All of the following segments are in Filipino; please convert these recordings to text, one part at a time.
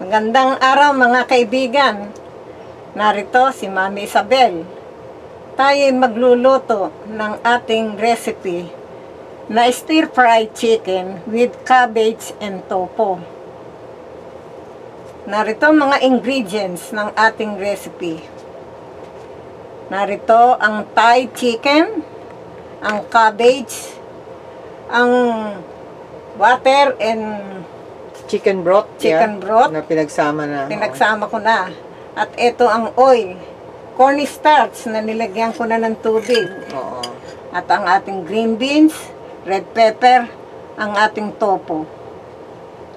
Magandang araw mga kaibigan. Narito si Mami Isabel. Tayo'y magluluto ng ating recipe na stir-fried chicken with cabbage and tofu. Narito mga ingredients ng ating recipe. Narito ang Thai chicken, ang cabbage, ang water and chicken broth. broth na pinagsama na. Pinagsama ko na. At ito ang oil, cornstarch na nilagyan ko na ng tubig. Oo. At ang ating green beans, red pepper, ang ating tofu.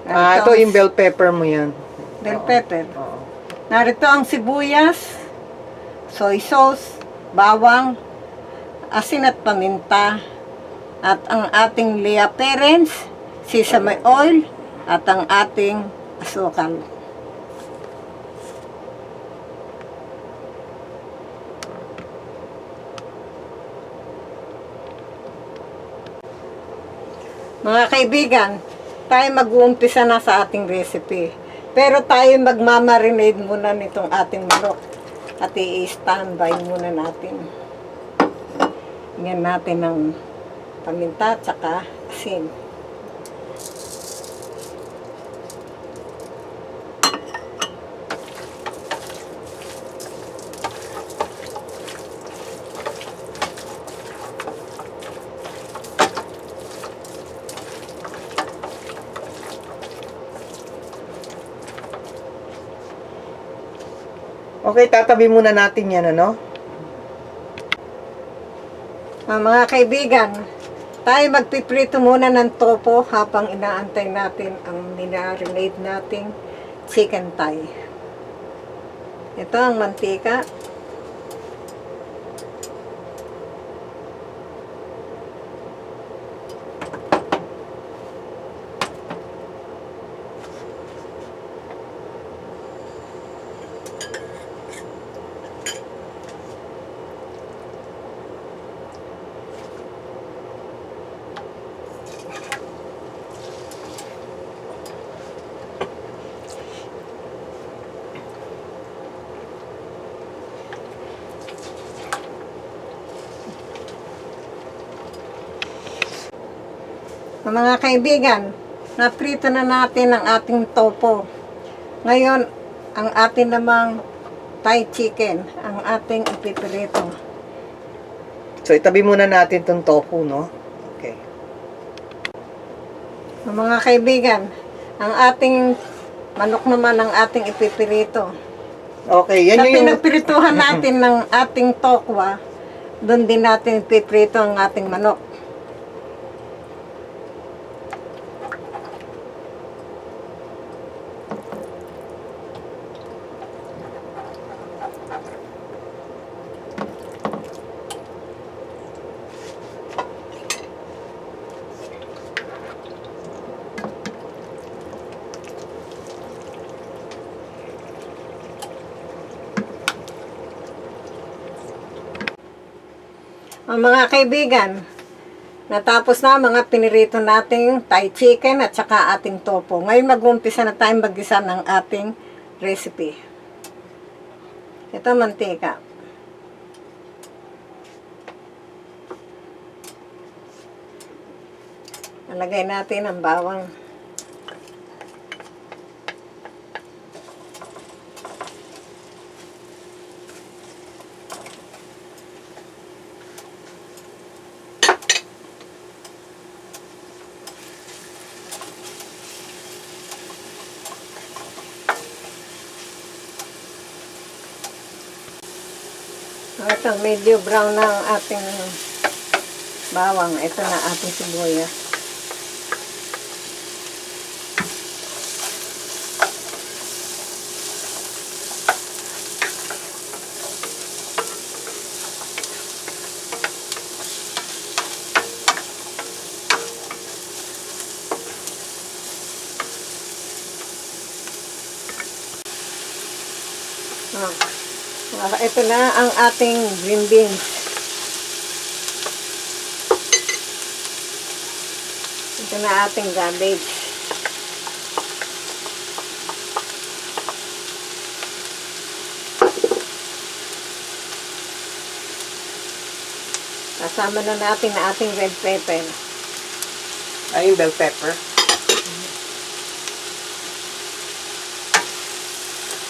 Ito yung bell pepper mo yan. Bell pepper. Oo. Narito ang sibuyas, soy sauce, bawang, asin at paminta, at ang ating lea parents, sesame oil, at ang ating asukal. Mga kaibigan, tayo mag-uumpisa na sa ating recipe. Pero tayo magmamarinade muna nitong ating manok. At i-standby muna natin. Hinggan natin ng paminta at saka asin. Okay, tatabi muna natin yan, ano? Mga kaibigan, tayo magpiprito muna ng tofu habang inaantay natin ang minarinade nating chicken thigh. Ito ang mantika. Mga kaibigan, naprito na natin ang ating tofu. Ngayon, ang atin namang Thai chicken, ang ating ipiprito. So, itabi muna natin itong tofu, no? Okay. Mga kaibigan, ang ating manok naman ang ating ipiprito. Okay, yan Sa yung... pinagprituhan natin ng ating tokwa, doon din natin ipiprito ang ating manok. Mga kaibigan, natapos na mga pinirito nating Thai chicken at saka ating tofu. Ngayon mag-uumpisa na tayong mag-gisa ng ating recipe. Ito mantika. Nalagay natin ang bawang. Ito, medyo brown na ang ating bawang. Ito na ating sibuyas. Ito na ang ating green beans. Ito na ating cabbage. Kasama na natin na ating red pepper. Ay, yung bell pepper.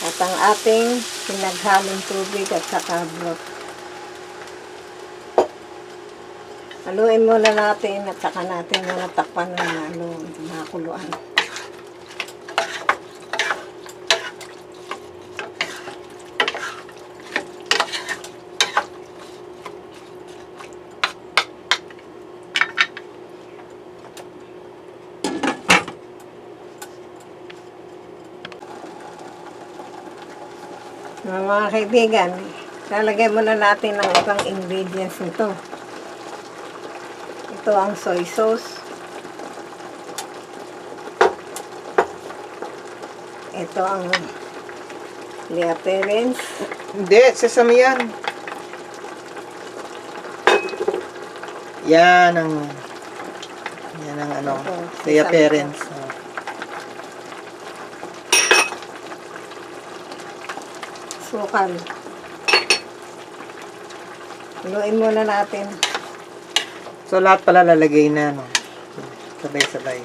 At ang ating pinaghalong tubig at saka broth. Haluin muna natin at saka natin muna takpan na makuluan. Mga kaibigan, lalagay muna natin ang ibang ingredients nito. Ito ang soy sauce. Ito ang reappearance. Hindi, sesame yan. Yan ang ano, Ito, reappearance. Sukal. Haluin muna natin. So, lahat pala lalagay na, no? Sabay-sabay.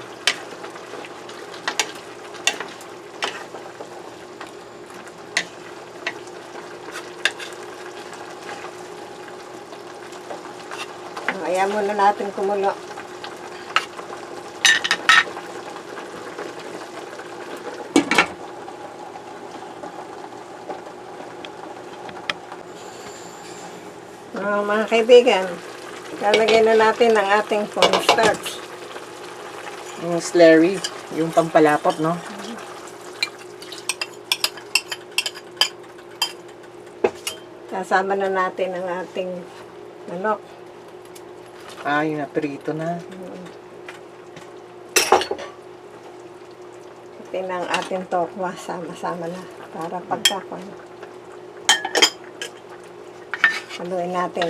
Ayan muna natin kumulo. Mga kaibigan, lalagay na natin ang ating cornstarch. Yung slurry, yung pampalapot, no? Kasama na natin ang ating manok. Ah, yung naprito na. Ito na ang ating tokwa. Sama-sama na para pagkakon. Haluin natin.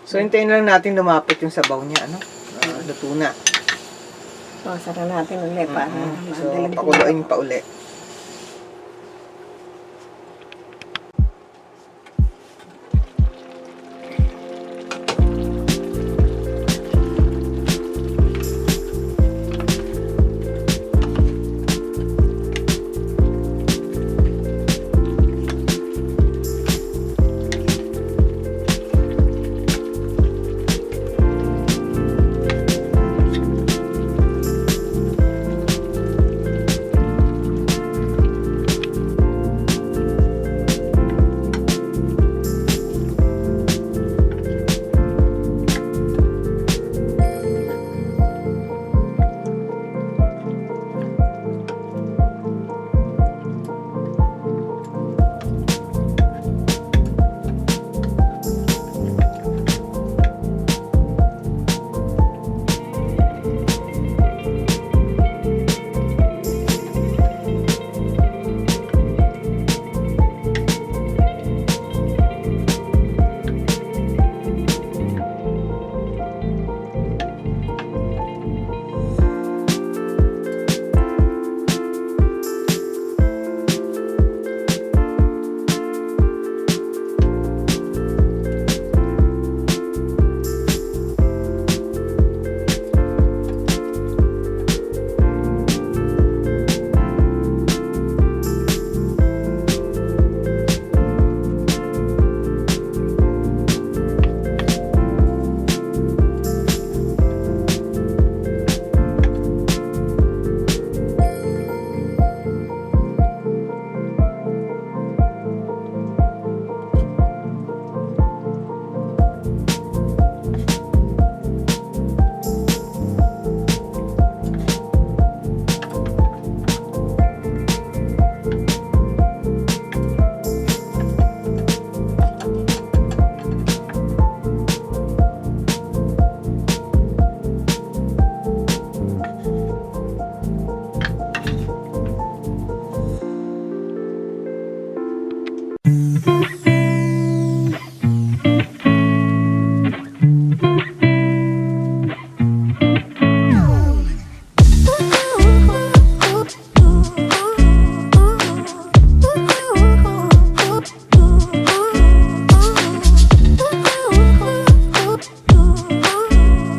So, hintayin lang natin lumapit yung sabaw niya, ano? Luto na. So, sara natin ulit para So, madaling pakuluin pa uli. Bye.